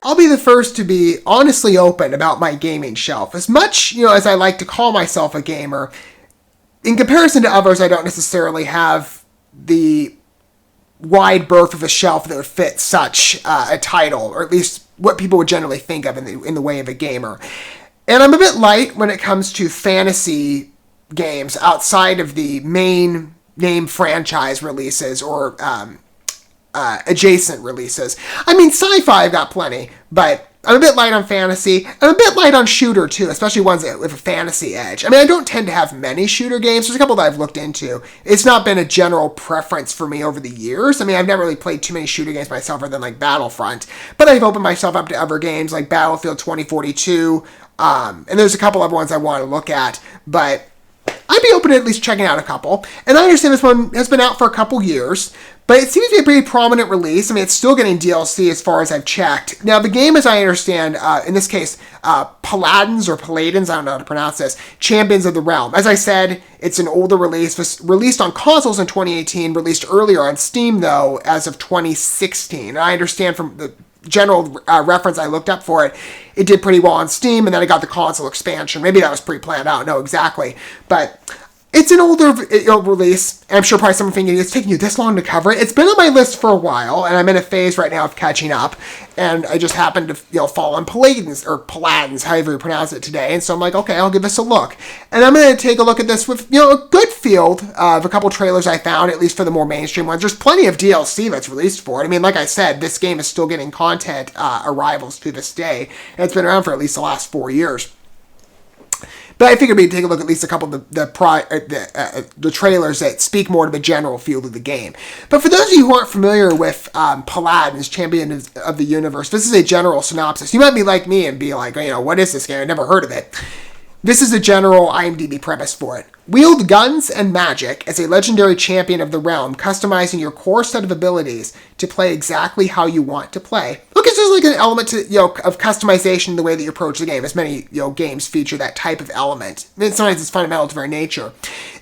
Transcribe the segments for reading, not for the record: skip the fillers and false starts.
I'll be the first to be honestly open about my gaming shelf. As much, as I like to call myself a gamer, in comparison to others, I don't necessarily have the wide berth of a shelf that would fit such a title, or at least what people would generally think of in the way of a gamer. And I'm a bit light when it comes to fantasy games outside of the main name franchise releases or adjacent releases. I mean, sci-fi I've got plenty, but I'm a bit light on fantasy. I'm a bit light on shooter, too, especially ones with a fantasy edge. I mean, I don't tend to have many shooter games. There's a couple that I've looked into. It's not been a general preference for me over the years. I mean, I've never really played too many shooter games myself other than, like, Battlefront. But I've opened myself up to other games like Battlefield 2042, and there's a couple other ones I want to look at, but I'd be open to at least checking out a couple. And I understand this one has been out for a couple years, but it seems to be a pretty prominent release. I mean, it's still getting DLC as far as I've checked. Now, the game, as I understand, in this case, PALADINS, I don't know how to pronounce this, Champions of the Realm. As I said, it's an older release, was released on consoles in 2018, released earlier on Steam, though, as of 2016. And I understand from the general reference I looked up for it, it did pretty well on Steam, and then I got the console expansion. Maybe that was pre-planned, I don't know exactly. But it's an older release, and I'm sure probably someone thinking, it's taking you this long to cover it. It's been on my list for a while, and I'm in a phase right now of catching up, and I just happened to fall on Paladins, however you pronounce it today, and so I'm like, okay, I'll give this a look. And I'm going to take a look at this with, a good field of a couple trailers I found, at least for the more mainstream ones. There's plenty of DLC that's released for it. I mean, like I said, this game is still getting content arrivals to this day, and it's been around for at least the last 4 years. But I figured we'd take a look at least a couple of the trailers that speak more to the general field of the game. But for those of you who aren't familiar with Paladins, Champions of the Universe, this is a general synopsis. You might be like me and be like, what is this game? I've never heard of it. This is a general IMDb premise for it. Wield guns and magic as a legendary champion of the realm, customizing your core set of abilities to play exactly how you want to play. Look, it's just like an element to, of customization in the way that you approach the game, as many, games feature that type of element. I mean, sometimes it's fundamental to their nature.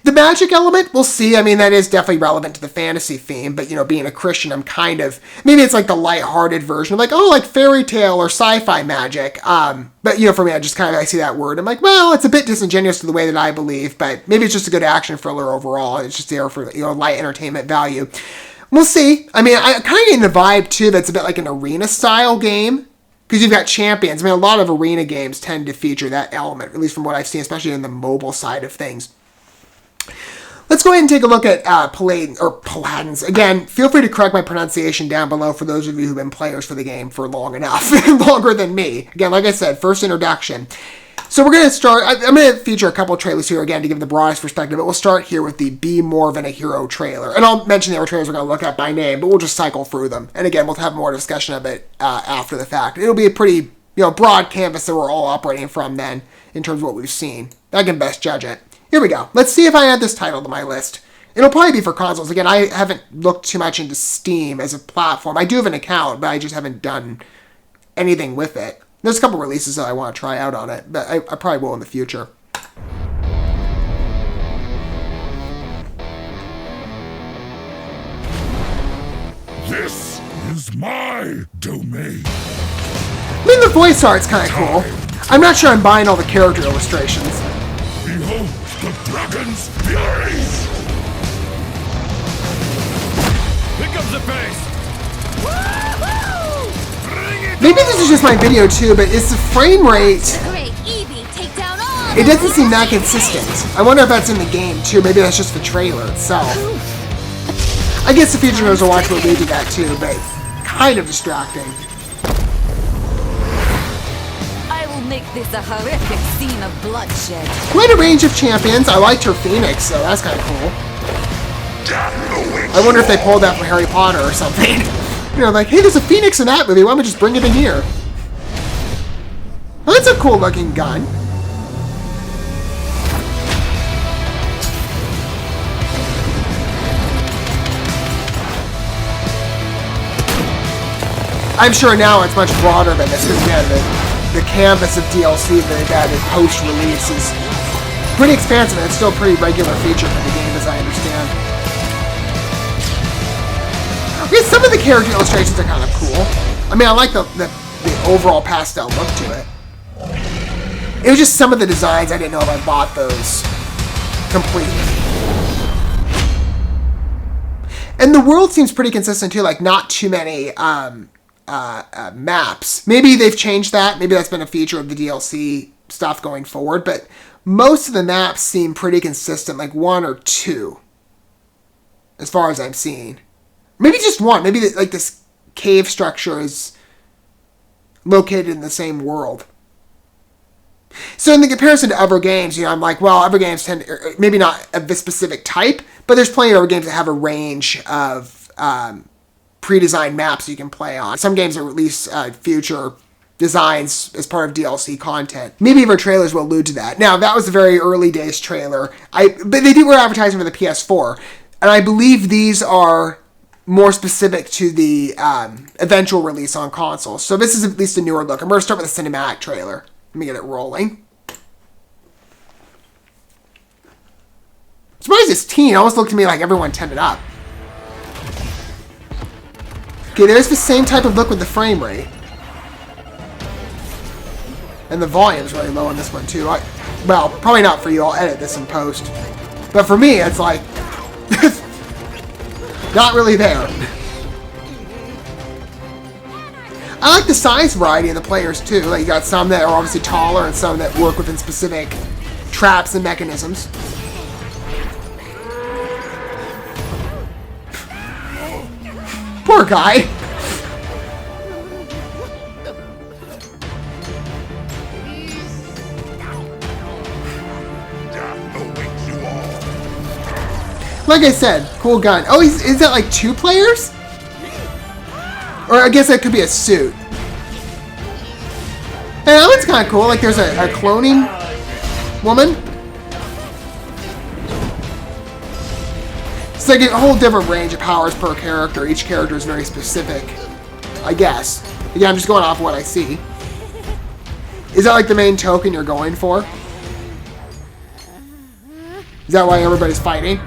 The magic element, we'll see. I mean, that is definitely relevant to the fantasy theme, but, being a Christian, I'm kind of, maybe it's like the lighthearted version of like fairy tale or sci-fi magic. But, for me, I see that word. I'm like, well, it's a bit disingenuous to the way that I believe, but maybe it's just a good action thriller overall. It's just there for, light entertainment value. We'll see. I mean, I kind of get the vibe, too, that's a bit like an arena-style game, because you've got champions. I mean, a lot of arena games tend to feature that element, at least from what I've seen, especially in the mobile side of things. Let's go ahead and take a look at Paladins. Again, feel free to correct my pronunciation down below for those of you who've been players for the game for long enough, longer than me. Again, like I said, first introduction. So we're going to start, I'm going to feature a couple of trailers here again to give the broadest perspective, but we'll start here with the Be More Than a Hero trailer. And I'll mention the other trailers we're going to look at by name, but we'll just cycle through them. And again, we'll have more discussion of it after the fact. It'll be a pretty, broad canvas that we're all operating from then in terms of what we've seen. I can best judge it. Here we go. Let's see if I add this title to my list. It'll probably be for consoles. Again, I haven't looked too much into Steam as a platform. I do have an account, but I just haven't done anything with it. There's a couple releases that I want to try out on it, but I probably will in the future. This is my domain. I mean, the voice art's kind of cool. I'm not sure I'm buying all the character illustrations. Behold the dragon's fury! Here comes the pace! Maybe this is just my video too, but it's the frame rate. It doesn't seem that consistent. I wonder if that's in the game too. Maybe that's just the trailer itself. I guess the future knows a watch will lead to that too, but kind of distracting. I will make this a horrific scene of bloodshed. Quite a range of champions. I liked her Phoenix, so that's kind of cool. I wonder if they pulled that from Harry Potter or something. Like, hey, there's a Phoenix in that movie. Why don't we just bring it in here? Well, that's a cool looking gun. I'm sure now it's much broader than this, because again, the canvas of DLC that they've added post-release is pretty expansive, and it's still a pretty regular feature for the game, as I understand. I guess some of the character illustrations are kind of cool. I mean, I like the overall pastel look to it. It was just some of the designs I didn't know if I bought those completely. And the world seems pretty consistent too, like not too many maps. Maybe they've changed that. Maybe that's been a feature of the DLC stuff going forward, but most of the maps seem pretty consistent, like 1 or 2, as far as I'm seeing. Maybe just 1. Maybe like this cave structure is located in the same world. So in the comparison to other games, I'm like, well, other games tend to, maybe not of this specific type, but there's plenty of other games that have a range of pre-designed maps you can play on. Some games that release future designs as part of DLC content. Maybe their trailers will allude to that. Now, that was a very early days trailer. But they were advertising for the PS4, and I believe these are more specific to the eventual release on consoles. So this is at least a newer look. I'm going to start with the cinematic trailer. Let me get it rolling. I'm surprised this teen almost looked to me like everyone tended up. Okay, there's the same type of look with the frame rate. And the volume's really low on this one too. Well, probably not for you. I'll edit this in post. But for me, it's like not really there. I like the size variety of the players too. Like you got some that are obviously taller and some that work within specific traps and mechanisms. Poor guy. Like I said, cool gun. Oh, is that like 2 players? Or I guess that could be a suit. Hey, that one's kind of cool. Like there's a cloning woman. It's like a whole different range of powers per character. Each character is very specific, I guess. Again, I'm just going off what I see. Is that like the main token you're going for? Is that why everybody's fighting?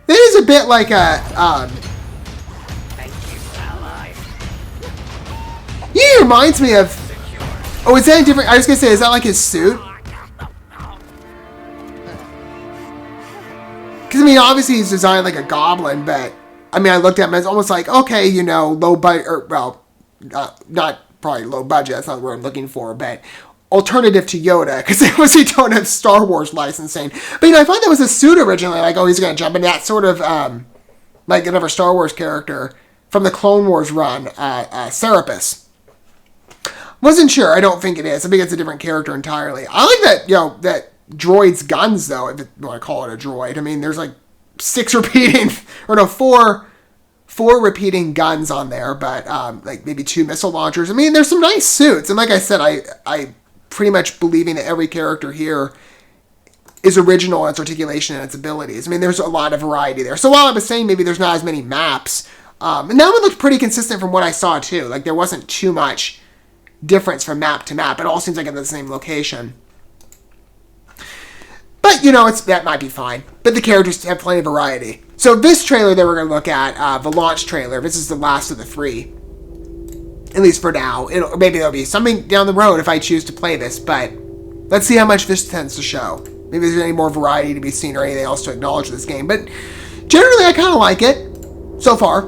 It is a bit like a, he reminds me of, oh, is that a different, I was going to say, is that like his suit? Because, I mean, obviously he's designed like a goblin, but, I mean, I looked at him, it's almost like, okay, you know, low budget, or, well, not probably low budget, that's not the word I'm looking for, but alternative to Yoda, because they obviously don't have Star Wars licensing. But, you know, I thought that was a suit originally, like, oh, he's going to jump into that sort of, like another Star Wars character from the Clone Wars run, Serapis. Wasn't sure, I don't think it is. I think it's a different character entirely. I like that, you know, that droid's guns, though, if you want to call it a droid. I mean, there's like 4 repeating guns on there, but like maybe 2 missile launchers. I mean, there's some nice suits. And like I said, I pretty much believing that every character here is original in its articulation and its abilities. I mean, there's a lot of variety there. So while I was saying maybe there's not as many maps, and that one looked pretty consistent from what I saw too. Like there wasn't too much difference from map to map. It all seems like in the same location. But, you know, that might be fine. But the characters have plenty of variety. So this trailer that we're going to look at, the launch trailer, this is the last of the 3. At least for now. Maybe there'll be something down the road if I choose to play this, but let's see how much this tends to show. Maybe there's any more variety to be seen or anything else to acknowledge this game. But generally, I kind of like it so far.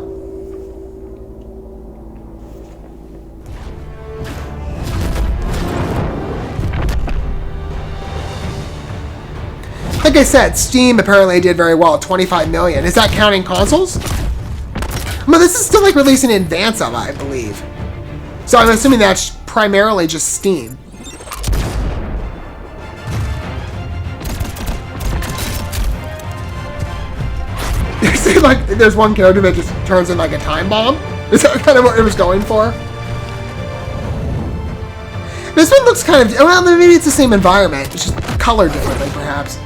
Like I said, Steam apparently did very well at 25 million. Is that counting consoles? Well, this is still like releasing in advance of, I believe. So I'm assuming that's primarily just Steam. Like there's one character that just turns in like a time bomb. Is that kind of what it was going for? This one looks kind of, well, maybe it's the same environment. It's just colored differently, perhaps.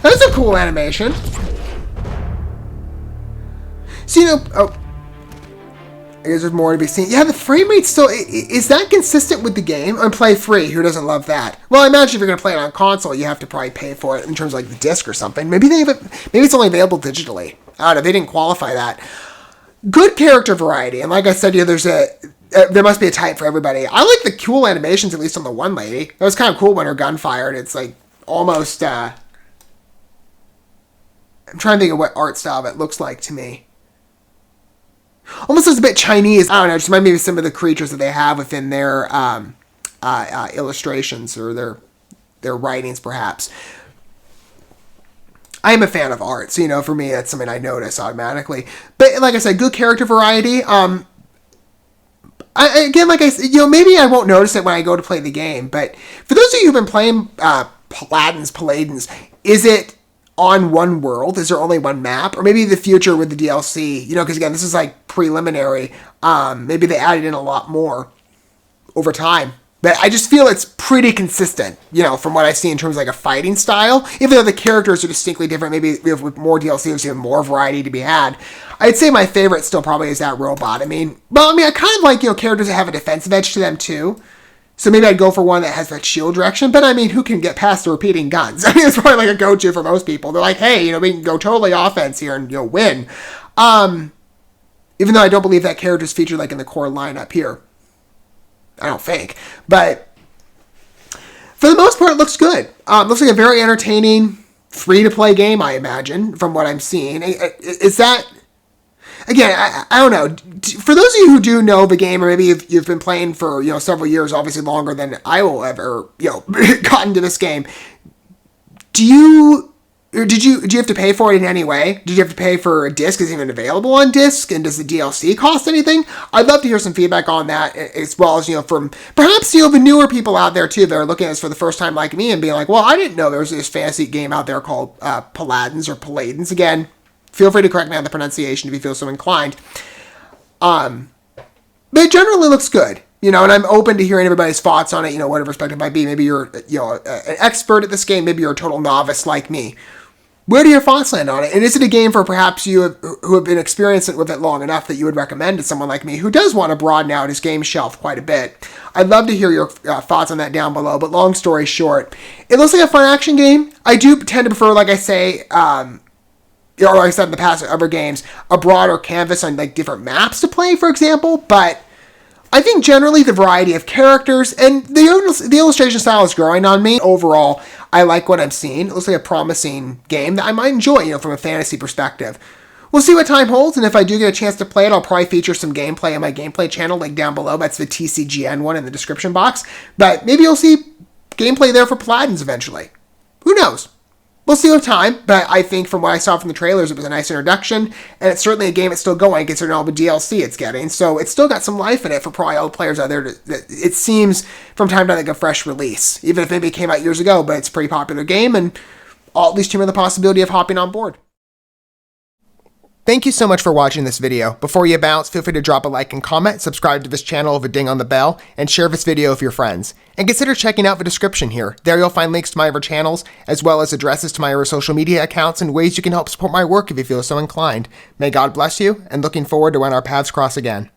That's a cool animation. So, I guess there's more to be seen. Yeah, the frame rate still, is that consistent with the game? On Play Free, who doesn't love that? Well, I imagine if you're going to play it on console, you have to probably pay for it in terms of like the disc or something. Maybe they have it, maybe it's only available digitally. I don't know, they didn't qualify that. Good character variety, and like I said, there must be a type for everybody. I like the cool animations, at least on the one lady. That was kind of cool when her gun fired. It's like almost, I'm trying to think of what art style that looks like to me. Almost looks a bit Chinese. I don't know, just remind me of some of the creatures that they have within their illustrations or their writings, perhaps. I am a fan of art, so, for me, that's something I notice automatically. But like I said, good character variety. Maybe I won't notice it when I go to play the game, but for those of you who've been playing Paladins, is it on one world? Is there only one map? Or maybe the future with the DLC, because again, this is like preliminary. Maybe they added in a lot more over time. But I just feel it's pretty consistent, from what I see in terms of like a fighting style. Even though the characters are distinctly different, maybe with more DLC, there's even more variety to be had. I'd say my favorite still probably is that robot. I kind of like, characters that have a defensive edge to them too. So maybe I'd go for one that has that shield direction. But who can get past the repeating guns? It's probably like a go-to for most people. They're like, hey, we can go totally offense here and, win. Even though I don't believe that character's featured like in the core lineup here. I don't think. But for the most part, it looks good. Looks like a very entertaining, free-to-play game, I imagine, from what I'm seeing. Is that... Again, I don't know. For those of you who do know the game, or maybe you've been playing for, several years, obviously longer than I will ever, gotten to this game, did you have to pay for it in any way? Did you have to pay for a disc? Is it even available on disc? And does the DLC cost anything? I'd love to hear some feedback on that, as well as, from perhaps, the newer people out there too that are looking at this for the first time like me and being like, well, I didn't know there was this fantasy game out there called Paladins or Paladins. Again, feel free to correct me on the pronunciation if you feel so inclined. But it generally looks good. And I'm open to hearing everybody's thoughts on it, whatever perspective it might be. Maybe you're, an expert at this game. Maybe you're a total novice like me. Where do your thoughts land on it? And is it a game for perhaps you who have been experienced with it long enough that you would recommend to someone like me who does want to broaden out his game shelf quite a bit? I'd love to hear your thoughts on that down below, but long story short, it looks like a fun action game. I do tend to prefer, like I say, or like I said in the past with other games, a broader canvas on like different maps to play, for example, but I think generally the variety of characters and the illustration style is growing on me. Overall, I like what I'm seeing. It looks like a promising game that I might enjoy, from a fantasy perspective. We'll see what time holds, and if I do get a chance to play it, I'll probably feature some gameplay on my gameplay channel, like down below. That's the TCGN one in the description box. But maybe you'll see gameplay there for Paladins eventually. Who knows? We'll see with time, but I think from what I saw from the trailers, it was a nice introduction, and it's certainly a game that's still going, considering all the DLC it's getting, so it's still got some life in it for probably all the players out there. It seems, from time to time, like a fresh release, even if maybe it came out years ago, but it's a pretty popular game, and I'll at least humor the possibility of hopping on board. Thank you so much for watching this video. Before you bounce, feel free to drop a like and comment, subscribe to this channel with a ding on the bell, and share this video with your friends. And consider checking out the description here. There you'll find links to my other channels, as well as addresses to my other social media accounts and ways you can help support my work if you feel so inclined. May God bless you, and looking forward to when our paths cross again.